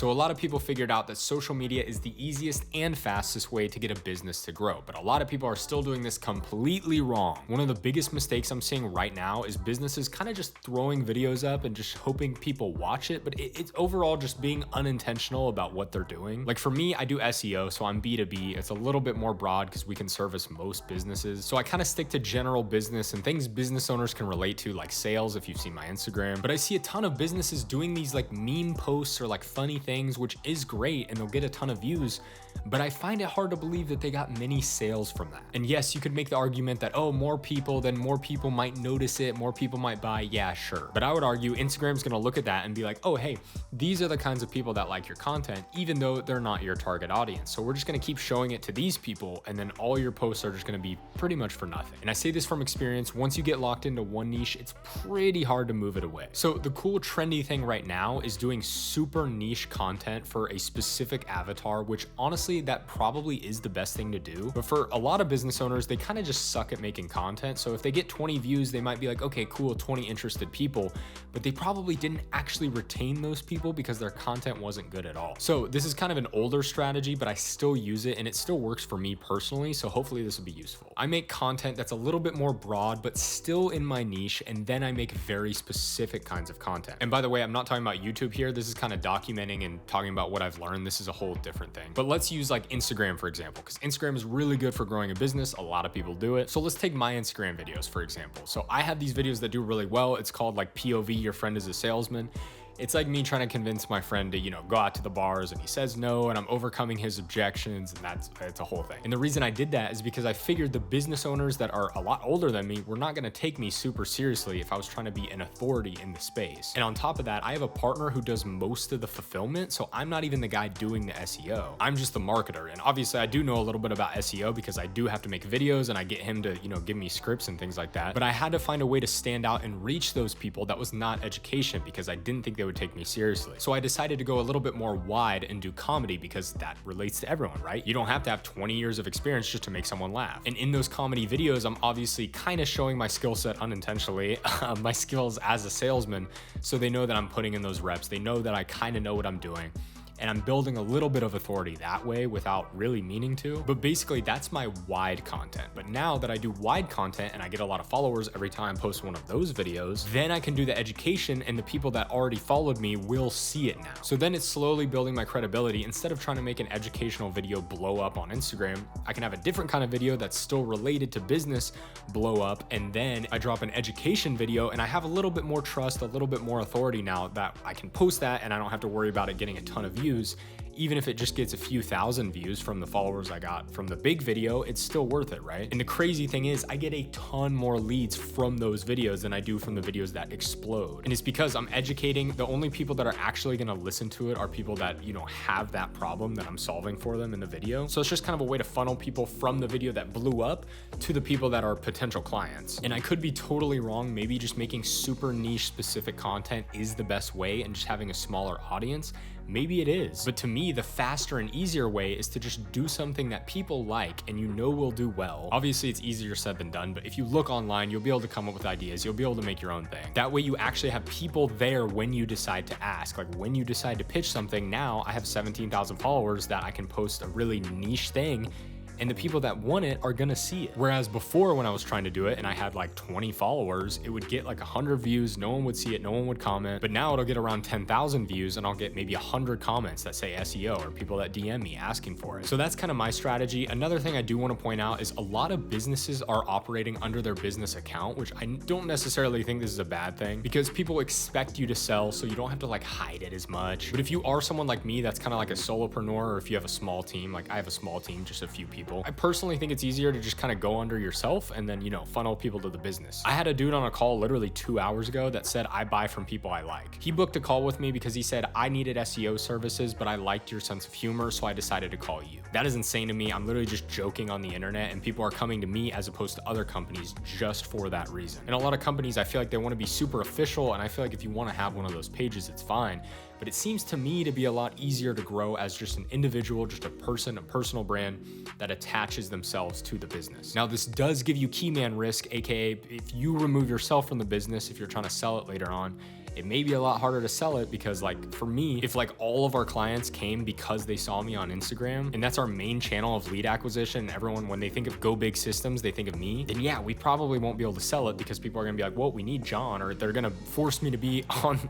So a lot of people figured out that social media is the easiest and fastest way to get a business to grow, but a lot of people are still doing this completely wrong. One of the biggest mistakes I'm seeing right now is businesses kind of just throwing videos up and just hoping people watch it, but it's overall just being unintentional about what they're doing. Like for me, I do SEO, so I'm B2B. It's a little bit more broad because we can service most businesses. So I kind of stick to general business and things business owners can relate to, like sales, if you've seen my Instagram. But I see a ton of businesses doing these like meme posts or like funny things, which is great and they'll get a ton of views, but I find it hard to believe that they got many sales from that. And yes, you could make the argument that, oh, more people might notice it, more people might buy. Yeah, sure. But I would argue Instagram's gonna look at that and be like, oh, hey, these are the kinds of people that like your content, even though they're not your target audience. So we're just gonna keep showing it to these people, and then all your posts are just gonna be pretty much for nothing. And I say this from experience, once you get locked into one niche, it's pretty hard to move it away. So the cool trendy thing right now is doing super niche content for a specific avatar, which honestly, that probably is the best thing to do. But for a lot of business owners, they kind of just suck at making content. So if they get 20 views, they might be like, okay, cool, 20 interested people, but they probably didn't actually retain those people because their content wasn't good at all. So this is kind of an older strategy, but I still use it and it still works for me personally. So hopefully this will be useful. I make content that's a little bit more broad, but still in my niche. And then I make very specific kinds of content. And by the way, I'm not talking about YouTube here. This is kind of documenting and talking about what I've learned. This is a whole different thing. But let's use like Instagram, for example, because Instagram is really good for growing a business. A lot of people do it. So let's take my Instagram videos, for example. So I have these videos that do really well. It's called like POV, your friend is a salesman. It's like me trying to convince my friend to, go out to the bars and he says no, and I'm overcoming his objections, and it's a whole thing. And the reason I did that is because I figured the business owners that are a lot older than me were not gonna take me super seriously if I was trying to be an authority in the space. And on top of that, I have a partner who does most of the fulfillment, so I'm not even the guy doing the SEO. I'm just the marketer. And obviously I do know a little bit about SEO because I do have to make videos and I get him to, give me scripts and things like that. But I had to find a way to stand out and reach those people that was not education, because I didn't think they would take me seriously. So I decided to go a little bit more wide and do comedy because that relates to everyone, right? You don't have to have 20 years of experience just to make someone laugh. And in those comedy videos, I'm obviously kind of showing my skill set unintentionally, my skills as a salesman. So they know that I'm putting in those reps. They know that I kind of know what I'm doing. And I'm building a little bit of authority that way without really meaning to. But basically that's my wide content. But now that I do wide content and I get a lot of followers every time I post one of those videos, then I can do the education and the people that already followed me will see it now. So then it's slowly building my credibility. Instead of trying to make an educational video blow up on Instagram, I can have a different kind of video that's still related to business blow up. And then I drop an education video and I have a little bit more trust, a little bit more authority now that I can post that and I don't have to worry about it getting a ton of views. Even if it just gets a few thousand views from the followers I got from the big video, it's still worth it, right? And the crazy thing is I get a ton more leads from those videos than I do from the videos that explode. And it's because I'm educating. The only people that are actually gonna listen to it are people that, have that problem that I'm solving for them in the video. So it's just kind of a way to funnel people from the video that blew up to the people that are potential clients. And I could be totally wrong. Maybe just making super niche specific content is the best way and just having a smaller audience. Maybe it is, but to me, the faster and easier way is to just do something that people like and will do well. Obviously, it's easier said than done, but if you look online, you'll be able to come up with ideas. You'll be able to make your own thing. That way you actually have people there when you decide to ask. Like when you decide to pitch something, now I have 17,000 followers that I can post a really niche thing, and the people that want it are gonna see it. Whereas before, when I was trying to do it and I had like 20 followers, it would get like 100 views, no one would see it, no one would comment. But now it'll get around 10,000 views and I'll get maybe 100 comments that say SEO or people that DM me asking for it. So that's kind of my strategy. Another thing I do want to point out is a lot of businesses are operating under their business account, which I don't necessarily think this is a bad thing because people expect you to sell, so you don't have to like hide it as much. But if you are someone like me that's kind of like a solopreneur, or if you have a small team, like I have a small team, just a few people, I personally think it's easier to just kind of go under yourself and then, funnel people to the business. I had a dude on a call literally 2 hours ago that said, I buy from people I like. He booked a call with me because he said, I needed SEO services, but I liked your sense of humor, so I decided to call you. That is insane to me. I'm literally just joking on the internet and people are coming to me as opposed to other companies just for that reason. And a lot of companies, I feel like they want to be super official, and I feel like if you want to have one of those pages, it's fine. But it seems to me to be a lot easier to grow as just an individual, just a person, a personal brand that attaches themselves to the business. Now, this does give you key man risk, aka if you remove yourself from the business, if you're trying to sell it later on, it may be a lot harder to sell it because like for me, if like all of our clients came because they saw me on Instagram and that's our main channel of lead acquisition, everyone, when they think of Go Big Systems, they think of me, then yeah, we probably won't be able to sell it because people are gonna be like, well, we need John, or they're gonna force me to be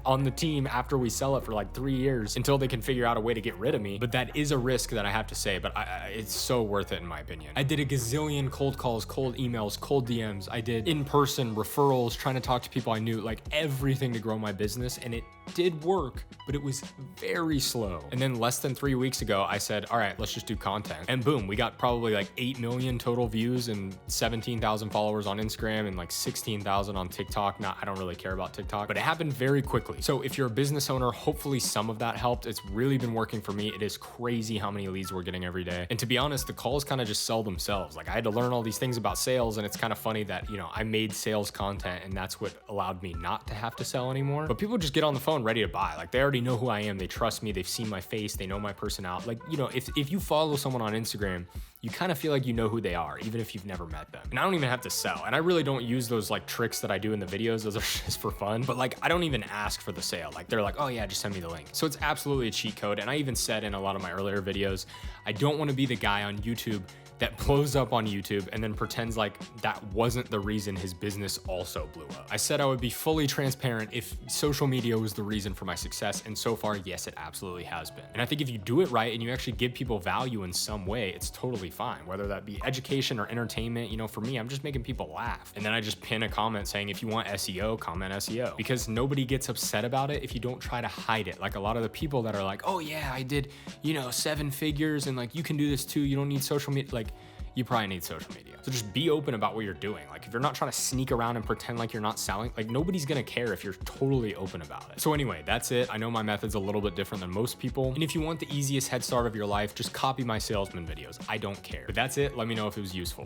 on the team after we sell it for like 3 years until they can figure out a way to get rid of me. But that is a risk that I have to say, but it's so worth it in my opinion. I did a gazillion cold calls, cold emails, cold DMs. I did in-person referrals, trying to talk to people I knew, like everything to grow my business, and it did work, but it was very slow. And then less than 3 weeks ago, I said, all right, let's just do content. And boom, we got probably like 8 million total views and 17,000 followers on Instagram and like 16,000 on TikTok. I don't really care about TikTok, but it happened very quickly. So if you're a business owner, hopefully some of that helped. It's really been working for me. It is crazy how many leads we're getting every day. And to be honest, the calls kind of just sell themselves. Like I had to learn all these things about sales, and it's kind of funny that, you know, I made sales content and that's what allowed me not to have to sell anymore. But people just get on the phone ready to buy. Like they already know who I am. They trust me. They've seen my face. They know my personality. Like, you know, if you follow someone on Instagram, you kind of feel like you know who they are, even if you've never met them. And I don't even have to sell. And I really don't use those like tricks that I do in the videos. Those are just for fun. But like, I don't even ask for the sale. Like they're like, oh yeah, just send me the link. So it's absolutely a cheat code. And I even said in a lot of my earlier videos, I don't want to be the guy on YouTube that blows up on YouTube and then pretends like that wasn't the reason his business also blew up. I said I would be fully transparent if social media was the reason for my success, and so far, yes, it absolutely has been. And I think if you do it right and you actually give people value in some way, it's totally fine, whether that be education or entertainment. You know, for me, I'm just making people laugh. And then I just pin a comment saying, if you want SEO, comment SEO, because nobody gets upset about it if you don't try to hide it. Like a lot of the people that are like, oh yeah, I did, you know, 7 figures and like, you can do this too. You don't need social media. Like, you probably need social media. So just be open about what you're doing. Like if you're not trying to sneak around and pretend like you're not selling, like nobody's gonna care if you're totally open about it. So anyway, that's it. I know my method's a little bit different than most people. And if you want the easiest head start of your life, just copy my salesman videos. I don't care. But that's it. Let me know if it was useful.